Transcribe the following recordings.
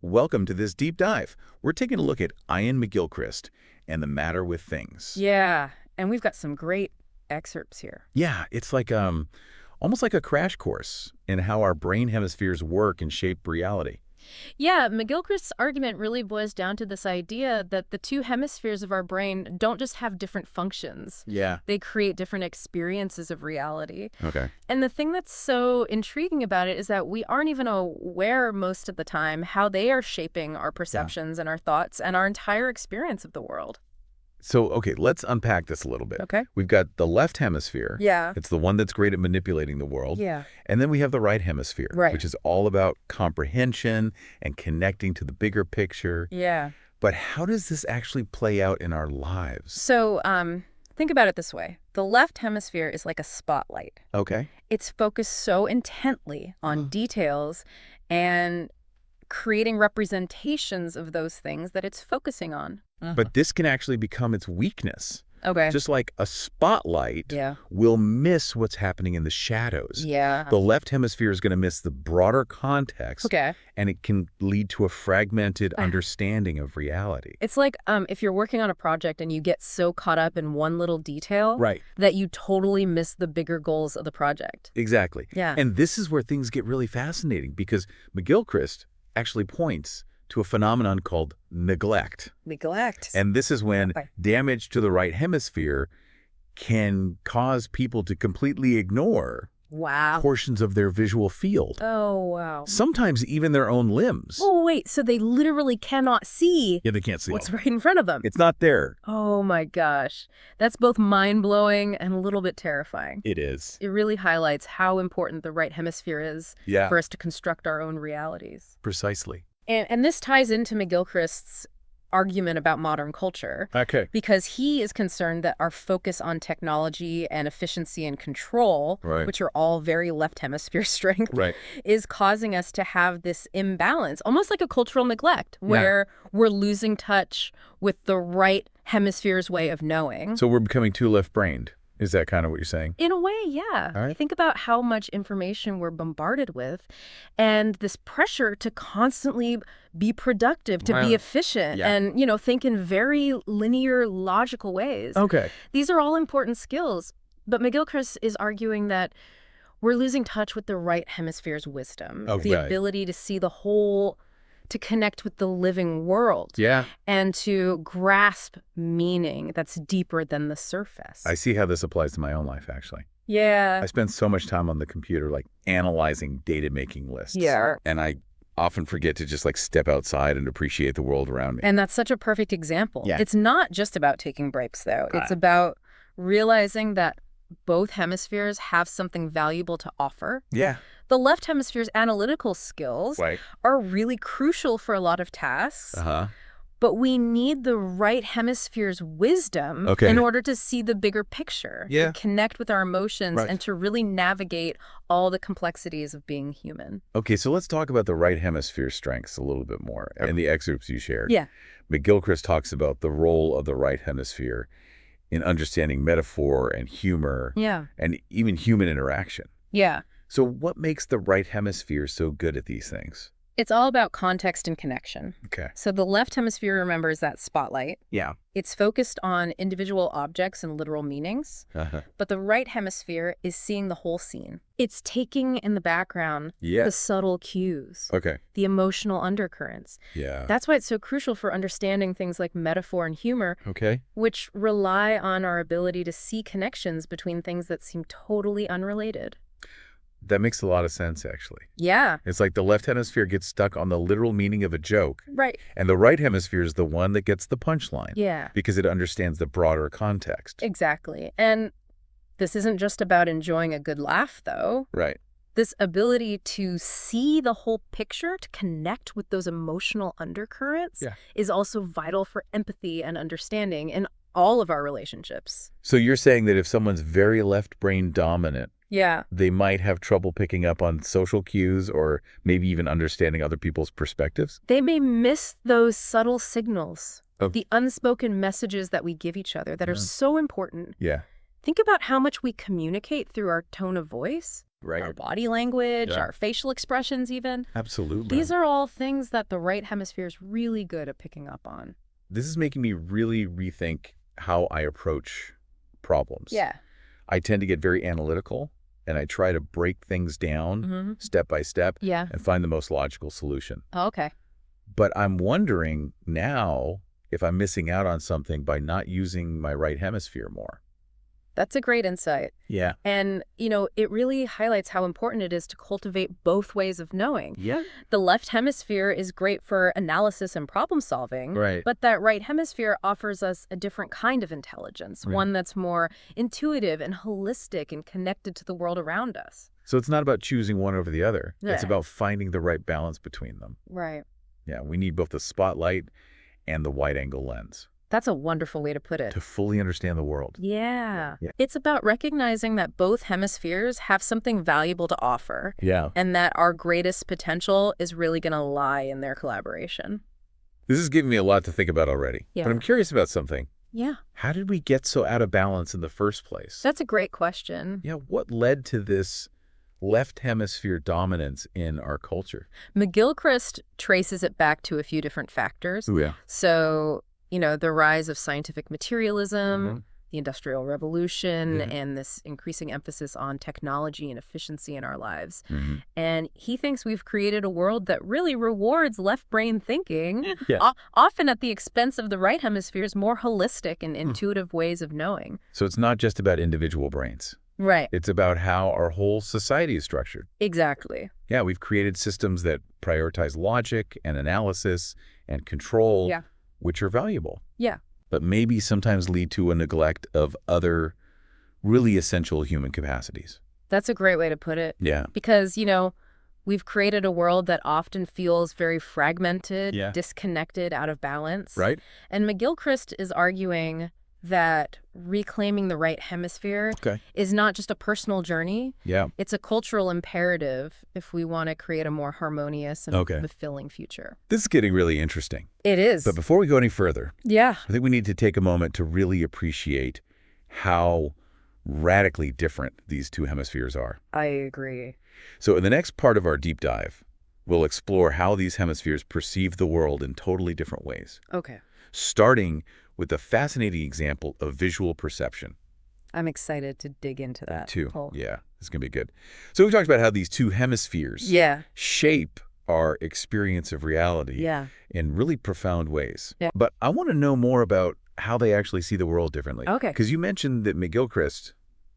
Welcome to this deep dive. We're taking a look at Iain McGilchrist and the matter with things. Yeah, and we've got some great excerpts here. Yeah, it's like almost like a crash course in how our brain hemispheres work and shape reality. Yeah, McGilchrist's argument really boils down to this idea that the two hemispheres of our brain don't just have different functions. Yeah. They create different experiences of reality. Okay. And the thing that's so intriguing about it is that we aren't even aware most of the time how they are shaping our perceptions and our thoughts and our entire experience of the world. So, okay, let's unpack this a little bit. Okay. We've got the left hemisphere. Yeah. It's the one that's great at manipulating the world. Yeah. And then we have the right hemisphere, Right. which is all about comprehension and connecting to the bigger picture. Yeah. But how does this actually play out in our lives? So, think about it this way. The left hemisphere is like a spotlight. Okay. It's focused so intently on details and creating representations of those things that it's focusing on. But this can actually become its weakness. Okay. Just like a spotlight Yeah. will miss what's happening in the shadows. Yeah. The left hemisphere is going to miss the broader context, Okay. and it can lead to a fragmented understanding of reality. It's like if you're working on a project and you get so caught up in one little detail Right. that you totally miss the bigger goals of the project. Exactly. Yeah. And this is where things get really fascinating because McGilchrist actually points to a phenomenon called neglect. Neglect. And this is when Okay. damage to the right hemisphere can cause people to completely ignore Wow. portions of their visual field. Oh, wow. Sometimes even their own limbs. Oh, wait. So they literally cannot see Yeah, they can't see what's all. right in front of them. It's not there. Oh, my gosh. That's both mind-blowing and a little bit terrifying. It is. It really highlights how important the right hemisphere is Yeah, for us to construct our own realities. precisely. And this ties into McGilchrist's argument about modern culture, Okay. because he is concerned that our focus on technology and efficiency and control, Right. which are all very left hemisphere strength, Right. is causing us to have this imbalance, almost like a cultural neglect, where we're losing touch with the right hemisphere's way of knowing. So we're becoming too left-brained. Is that kind of what you're saying? In a way, yeah. All right. Think about how much information we're bombarded with and this pressure to constantly be productive, to be efficient, Yeah. and, think in very linear, logical ways. Okay. These are all important skills. But McGilchrist is arguing that we're losing touch with the right hemisphere's wisdom, the right. ability to see the whole, to connect with the living world, Yeah. and to grasp meaning that's deeper than the surface. I see how this applies to my own life, actually. Yeah. I spend so much time on the computer, like analyzing data-making lists. Yeah. And I often forget to just like step outside and appreciate the world around me. And that's such a perfect example. Yeah. It's not just about taking breaks, though. It's about realizing that both hemispheres have something valuable to offer. Yeah. The left hemisphere's analytical skills Right. are really crucial for a lot of tasks, Uh-huh. but we need the right hemisphere's wisdom Okay. in order to see the bigger picture, Yeah. to connect with our emotions, Right. and to really navigate all the complexities of being human. Okay, so let's talk about the right hemisphere strengths a little bit more in the excerpts you shared. Yeah. McGilchrist talks about the role of the right hemisphere in understanding metaphor and humor Yeah. and even human interaction. Yeah. So what makes the right hemisphere so good at these things? It's all about context and connection. Okay. So the left hemisphere remembers that spotlight. Yeah. It's focused on individual objects and literal meanings, Uh-huh. but the right hemisphere is seeing the whole scene. It's taking in the background Yeah. the subtle cues, Okay. the emotional undercurrents. Yeah. That's why it's so crucial for understanding things like metaphor and humor, Okay. which rely on our ability to see connections between things that seem totally unrelated. That makes a lot of sense, actually. Yeah, It's like the left hemisphere gets stuck on the literal meaning of a joke, right. and the right hemisphere is the one that gets the punchline Yeah, because it understands the broader context. exactly. And this isn't just about enjoying a good laugh, though. Right. This ability to see the whole picture, to connect with those emotional undercurrents, Yeah. is also vital for empathy and understanding in all of our relationships. So you're saying that if someone's very left brain dominant, Yeah. they might have trouble picking up on social cues or maybe even understanding other people's perspectives? They may miss those subtle signals, Of- the unspoken messages that we give each other that are so important. Yeah. Think about how much we communicate through our tone of voice. Right. our body language, Yeah. our facial expressions even. Absolutely. These are all things that the right hemisphere is really good at picking up on. This is making me really rethink how I approach problems. Yeah. I tend to get very analytical, and I try to break things down step by step Yeah. and find the most logical solution. Oh, okay. But I'm wondering now if I'm missing out on something by not using my right hemisphere more. That's a great insight. Yeah. And, it really highlights how important it is to cultivate both ways of knowing. Yeah. The left hemisphere is great for analysis and problem solving, Right. but that right hemisphere offers us a different kind of intelligence, Right. one that's more intuitive and holistic and connected to the world around us. So it's not about choosing one over the other. It's Yeah. about finding the right balance between them. Right. Yeah, we need both the spotlight and the wide-angle lens That's a wonderful way to put it. to fully understand the world. Yeah. Yeah. It's about recognizing that both hemispheres have something valuable to offer, Yeah. and that our greatest potential is really going to lie in their collaboration. This is giving me a lot to think about already. Yeah. But I'm curious about something. Yeah. How did we get so out of balance in the first place? That's a great question. Yeah, what led to this left hemisphere dominance in our culture? McGilchrist traces it back to a few different factors. Oh, yeah. So, the rise of scientific materialism, Mhm. the Industrial Revolution, Yeah. and this increasing emphasis on technology and efficiency in our lives. Mhm. And he thinks we've created a world that really rewards left brain thinking, Yeah. often at the expense of the right hemisphere's more holistic and intuitive ways of knowing. So it's not just about individual brains. Right. It's about how our whole society is structured. Exactly. Yeah, we've created systems that prioritize logic and analysis and control, Yeah. which are valuable, Yeah. but maybe sometimes lead to a neglect of other really essential human capacities. That's a great way to put it. Yeah. Because, we've created a world that often feels very fragmented, Yeah. disconnected, out of balance. Right? And McGilchrist is arguing that reclaiming the right hemisphere Okay. is not just a personal journey. Yeah. It's a cultural imperative if we want to create a more harmonious and Okay. fulfilling future. This is getting really interesting. It is. But before we go any further, Yeah. I think we need to take a moment to really appreciate how radically different these two hemispheres are. I agree. So in the next part of our deep dive, we'll explore how these hemispheres perceive the world in totally different ways, Okay. starting with a fascinating example of visual perception, I'm excited to dig into that. too. whole- Yeah, it's going to be good. So we talked about how these two hemispheres Yeah. shape our experience of reality Yeah. in really profound ways. Yeah. But I want to know more about how they actually see the world differently. Okay. Because you mentioned that McGilchrist,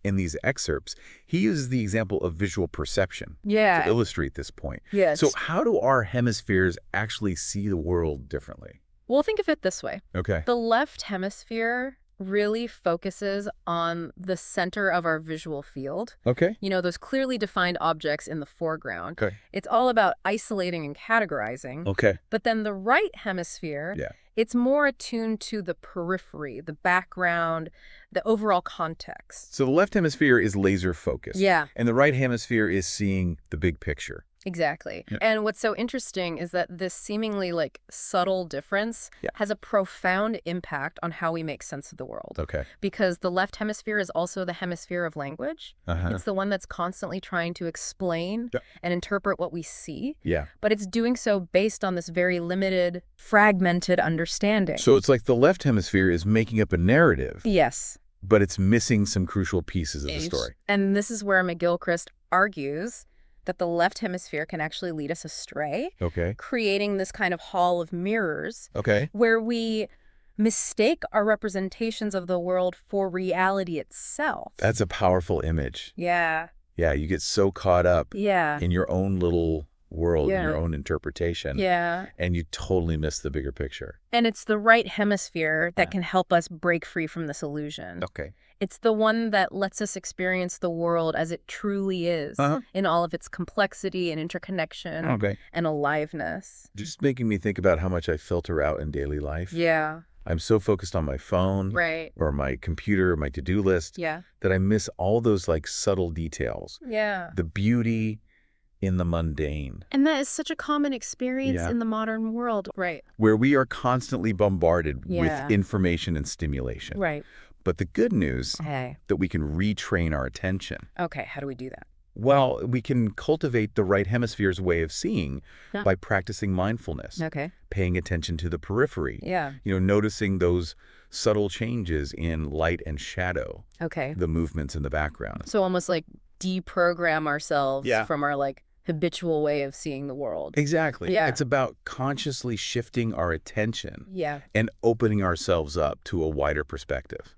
in these excerpts, he uses the example of visual perception to Yeah. illustrate this point. Yes. So how do our hemispheres actually see the world differently? Well, think of it this way. Okay. The left hemisphere really focuses on the center of our visual field. Okay. Those clearly defined objects in the foreground. Okay. It's all about isolating and categorizing. Okay. But then the right hemisphere, Yeah. it's more attuned to the periphery, the background, the overall context. So the left hemisphere is laser focused. Yeah. And the right hemisphere is seeing the big picture. Exactly. Yeah. And what's so interesting is that this seemingly subtle difference Yeah. has a profound impact on how we make sense of the world. Okay. Because the left hemisphere is also the hemisphere of language. Uh-huh. It's the one that's constantly trying to explain Yeah. and interpret what we see. Yeah. But it's doing so based on this very limited, fragmented understanding. So it's like the left hemisphere is making up a narrative, Yes. but it's missing some crucial pieces of the story. And this is where McGilchrist argues that the left hemisphere can actually lead us astray, Okay. creating this kind of hall of mirrors Okay. where we mistake our representations of the world for reality itself. That's a powerful image. Yeah. Yeah, you get so caught up Yeah. in your own little world, in Yeah. your own interpretation, Yeah. and you totally miss the bigger picture. And it's the right hemisphere that Yeah. can help us break free from this illusion. Okay. It's the one that lets us experience the world as it truly is, Uh-huh. in all of its complexity and interconnection Okay. and aliveness. Just making me think about how much I filter out in daily life. Yeah. I'm so focused on my phone Right. or my computer, my to-do list, Yeah. that I miss all those subtle details, Yeah. the beauty in the mundane, And that is such a common experience Yeah. in the modern world. Right. where we are constantly bombarded Yeah. with information and stimulation. Right. But the good news Hey. that we can retrain our attention. Okay. How do we do that? Well, we can cultivate the right hemisphere's way of seeing Yeah. by practicing mindfulness, Okay. paying attention to the periphery, Yeah. noticing those subtle changes in light and shadow, Okay. the movements in the background. So almost like deprogram ourselves Yeah. from our like habitual way of seeing the world. Exactly. Yeah. It's about consciously shifting our attention Yeah. and opening ourselves up to a wider perspective.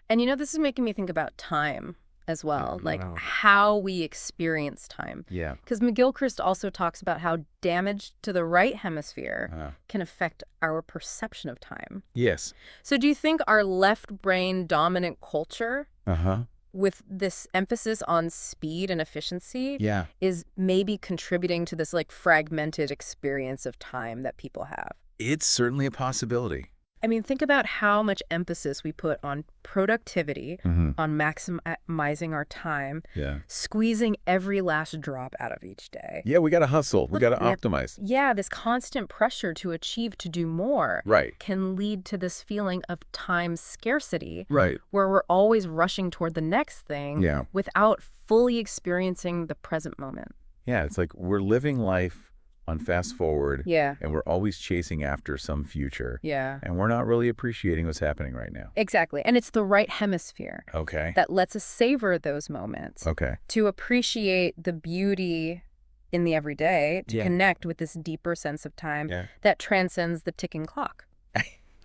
And this is making me think about time as well, like no. how we experience time. Yeah. Because McGilchrist also talks about how damage to the right hemisphere Uh, can affect our perception of time. yes. So do you think our left brain dominant culture, Uh-huh. with this emphasis on speed and efficiency, Yeah. is maybe contributing to this like fragmented experience of time that people have? It's certainly a possibility. I mean, think about how much emphasis we put on productivity, Mm-hmm. on maximizing our time, Yeah. squeezing every last drop out of each day. Yeah, we got to hustle. We got to Yeah. optimize. Yeah, this constant pressure to achieve, to do more, Right. can lead to this feeling of time scarcity, Right. where we're always rushing toward the next thing Yeah. without fully experiencing the present moment. Yeah, it's like we're living life on fast forward, Yeah, and we're always chasing after some future, yeah. and we're not really appreciating what's happening right now. Exactly. And it's the right hemisphere Okay. that lets us savor those moments, Okay. to appreciate the beauty in the everyday, to Yeah. connect with this deeper sense of time Yeah. that transcends the ticking clock.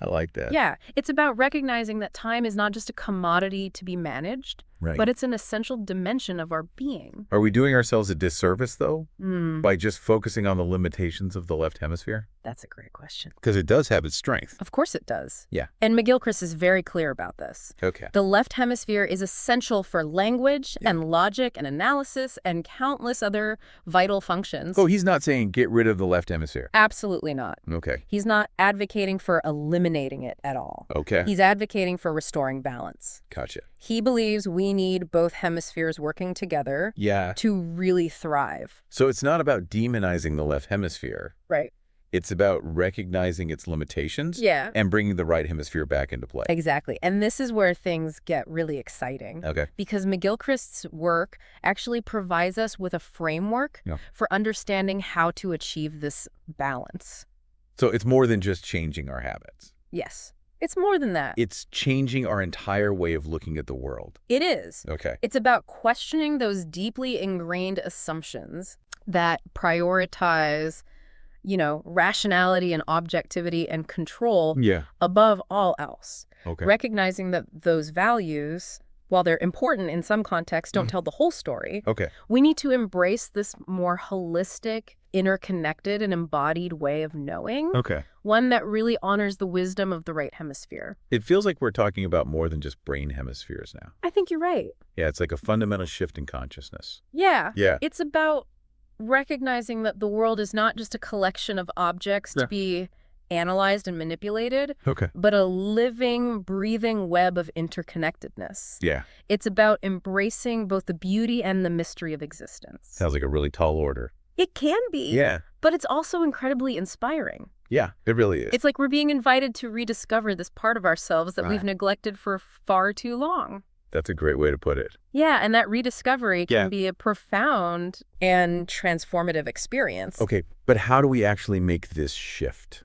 I like that. Yeah, it's about recognizing that time is not just a commodity to be managed, Right. but it's an essential dimension of our being. Are we doing ourselves a disservice, though, Mm, by just focusing on the limitations of the left hemisphere? that's a great question. Because it does have its strength. Of course it does. Yeah. And McGilchrist is very clear about this. Okay. The left hemisphere is essential for language Yeah. and logic and analysis and countless other vital functions. Oh, he's not saying get rid of the left hemisphere. Absolutely not. Okay. He's not advocating for eliminating it at all. Okay. He's advocating for restoring balance. Gotcha. He believes we need both hemispheres working together Yeah. to really thrive. So it's not about demonizing the left hemisphere. Right. It's about recognizing its limitations Yeah. and bringing the right hemisphere back into play. Exactly. And this is where things get really exciting. Okay. Because McGilchrist's work actually provides us with a framework Yeah. for understanding how to achieve this balance. So it's more than just changing our habits. Yes. It's more than that. It's changing our entire way of looking at the world. It is. Okay. It's about questioning those deeply ingrained assumptions that prioritize, rationality and objectivity and control Yeah. above all else. Okay. Recognizing that those values, while they're important in some contexts, don't tell the whole story. Okay. We need to embrace this more holistic, interconnected, and embodied way of knowing, Okay. one that really honors the wisdom of the right hemisphere. It feels like we're talking about more than just brain hemispheres now. I think you're right. Yeah, it's like a fundamental shift in consciousness. Yeah. Yeah. It's about recognizing that the world is not just a collection of objects Yeah. to be analyzed and manipulated, Okay. but a living, breathing web of interconnectedness. Yeah. It's about embracing both the beauty and the mystery of existence. Sounds like a really tall order. It can be, Yeah. but it's also incredibly inspiring. Yeah, it really is. It's like we're being invited to rediscover this part of ourselves that Right. we've neglected for far too long. That's a great way to put it. Yeah, and that rediscovery can Yeah. be a profound and transformative experience. Okay, but how do we actually make this shift?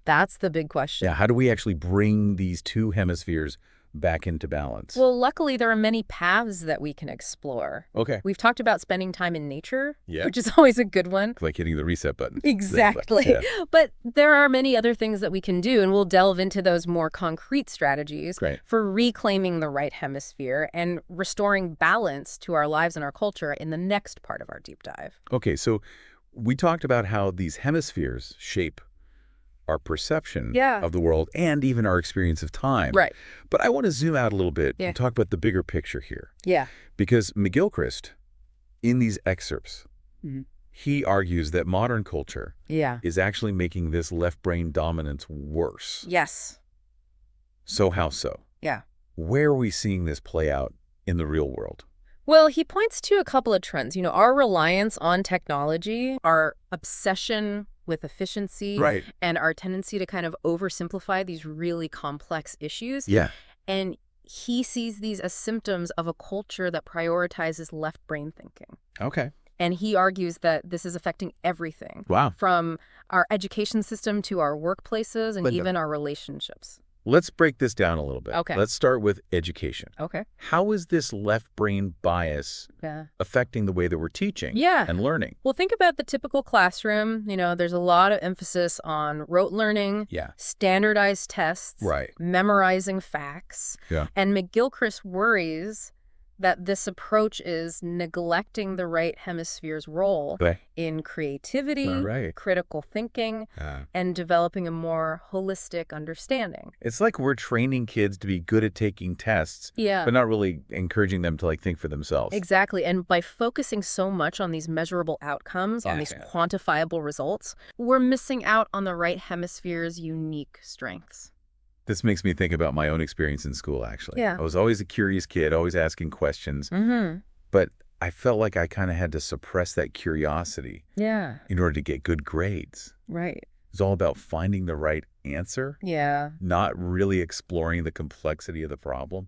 That's the big question. Yeah, how do we actually bring these two hemispheres back into balance? Well, luckily, there are many paths that we can explore. Okay. We've talked about spending time in nature, Yeah. which is always a good one. Like hitting the reset button. Exactly. Yeah. But there are many other things that we can do, and we'll delve into those more concrete strategies Great. for reclaiming the right hemisphere and restoring balance to our lives and our culture in the next part of our deep dive. Okay, so we talked about how these hemispheres shape our perception Yeah. of the world and even our experience of time. Right. But I want to zoom out a little bit Yeah. and talk about the bigger picture here. Yeah. Because McGilchrist, in these excerpts, Mhm. he argues that modern culture Yeah. is actually making this left brain dominance worse. Yes. So how so? Yeah. Where are we seeing this play out in the real world? Well, he points to a couple of trends. Our reliance on technology, our obsession with efficiency, and our tendency to kind of oversimplify these really complex issues. Yeah. And he sees these as symptoms of a culture that prioritizes left brain thinking. Okay. And he argues that this is affecting everything. Wow. From our education system to our workplaces and But even our relationships. let's break this down a little bit. Okay. Let's start with education. Okay. How is this left brain bias affecting the way that we're teaching and learning? Well, think about the typical classroom. There's a lot of emphasis on rote learning, standardized tests, memorizing facts. Yeah. And McGilchrist worries that this approach is neglecting the right hemisphere's role in creativity, critical thinking, and developing a more holistic understanding. It's like we're training kids to be good at taking tests, but not really encouraging them to think for themselves. Exactly. And by focusing so much on these measurable outcomes, on these quantifiable results, we're missing out on the right hemisphere's unique strengths. This makes me think about my own experience in school, actually. Yeah. I was always a curious kid, always asking questions. But I felt like I kind of had to suppress that curiosity in order to get good grades. Right. It's all about finding the right answer, not really exploring the complexity of the problem.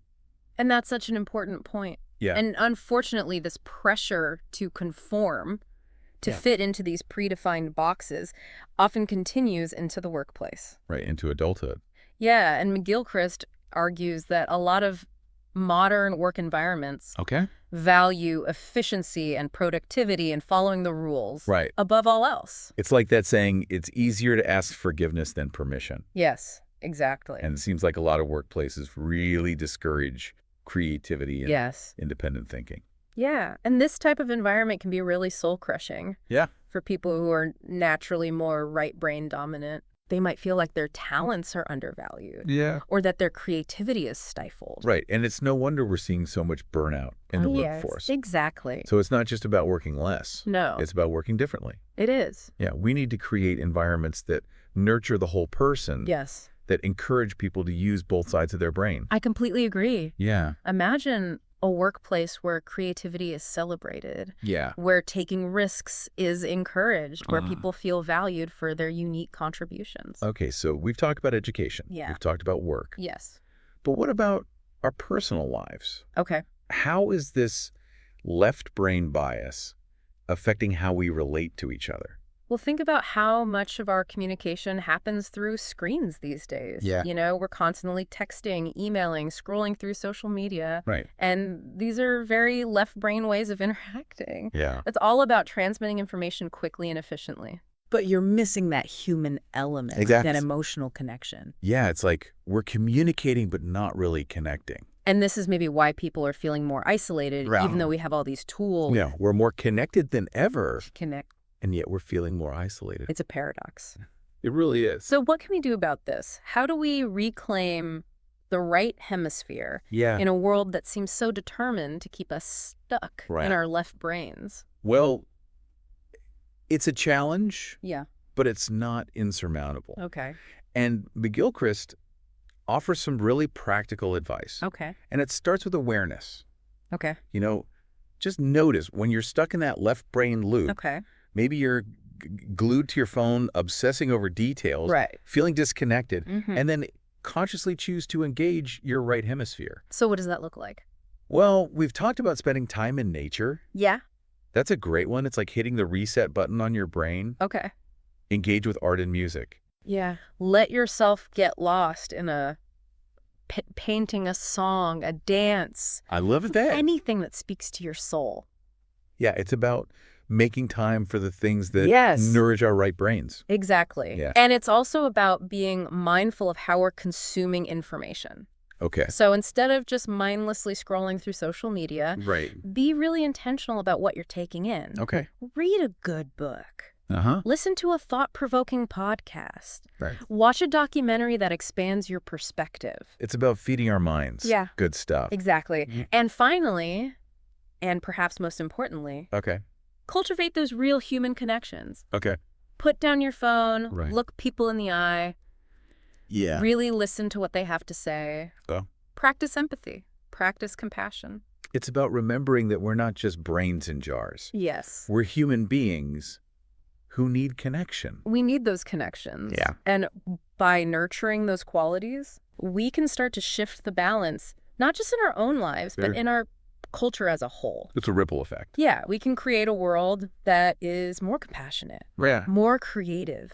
And that's such an important point. Yeah. And unfortunately, this pressure to conform, to fit into these predefined boxes, often continues into the workplace. Right, into adulthood. Yeah, and McGilchrist argues that a lot of modern work environments value efficiency and productivity and following the rules above all else. It's like that saying, it's easier to ask forgiveness than permission. Yes, exactly. And it seems like a lot of workplaces really discourage creativity and independent thinking. Yeah, and this type of environment can be really soul-crushing. Yeah. For people who are naturally more right-brain dominant. They might feel like their talents are undervalued. Yeah. Or that their creativity is stifled. Right. And it's no wonder we're seeing so much burnout in the workforce. Exactly. So it's not just about working less. No. It's about working differently. It is. Yeah. We need to create environments that nurture the whole person. Yes. That encourage people to use both sides of their brain. I completely agree. Yeah. Imagine a workplace where creativity is celebrated. Yeah. Where taking risks is encouraged, where people feel valued for their unique contributions. Okay, so we've talked about education. Yeah. We've talked about work. Yes. But what about our personal lives? Okay. How is this left brain bias affecting how we relate to each other? Well, think about how much of our communication happens through screens these days. Yeah. We're constantly texting, emailing, scrolling through social media. Right. And these are very left brain ways of interacting. Yeah. It's all about transmitting information quickly and efficiently. But you're missing that human element, that emotional connection. Yeah, it's like we're communicating but not really connecting. And this is maybe why people are feeling more isolated, even though we have all these tools. Yeah, we're more connected than ever. Connect. And yet we're feeling more isolated. It's a paradox. It really is. So what can we do about this? How do we reclaim the right hemisphere in a world that seems so determined to keep us stuck in our left brains? Well, it's a challenge, but it's not insurmountable. Okay. And McGilchrist offers some really practical advice. Okay. And it starts with awareness. Okay. Just notice when you're stuck in that left brain loop. Okay. Maybe you're glued to your phone, obsessing over details, feeling disconnected, and then consciously choose to engage your right hemisphere. So what does that look like? Well, we've talked about spending time in nature. Yeah. That's a great one. It's like hitting the reset button on your brain. Okay. Engage with art and music. Yeah. Let yourself get lost in a painting, a song, a dance. I love that. Anything that speaks to your soul. Yeah, it's about making time for the things that nourish our right brains. Exactly. Yeah. And it's also about being mindful of how we're consuming information. Okay. So instead of just mindlessly scrolling through social media, be really intentional about what you're taking in. Okay. Read a good book. Listen to a thought-provoking podcast. Right. Watch a documentary that expands your perspective. It's about feeding our minds. Yeah. Good stuff. Exactly. And finally, and perhaps most importantly, cultivate those real human connections. Okay. Put down your phone, look people in the eye. Yeah. Really listen to what they have to say. Practice empathy. Practice compassion. It's about remembering that we're not just brains in jars. Yes. We're human beings who need connection. We need those connections. Yeah. And by nurturing those qualities, we can start to shift the balance not just in our own lives, but in our culture as a whole. It's a ripple effect. Yeah, we can create a world that is more compassionate, more creative,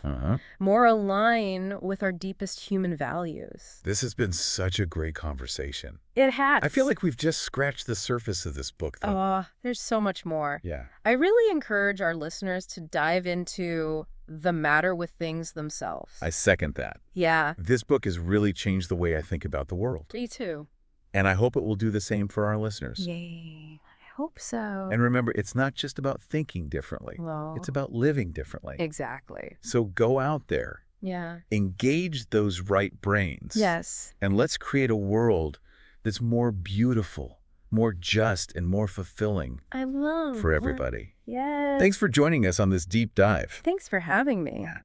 more aligned with our deepest human values. This has been such a great conversation. It has. I feel like we've just scratched the surface of this book, though. Oh, there's so much more. Yeah. I really encourage our listeners to dive into the matter with things themselves. I second that. Yeah. This book has really changed the way I think about the world. Me too. And I hope it will do the same for our listeners. Yay. I hope so. And remember, it's not just about thinking differently. No. It's about living differently. Exactly. So go out there. Yeah. Engage those right brains. Yes. And let's create a world that's more beautiful, more just, and more fulfilling I love for everybody. Yes. Thanks for joining us on this deep dive. Thanks for having me. Yeah.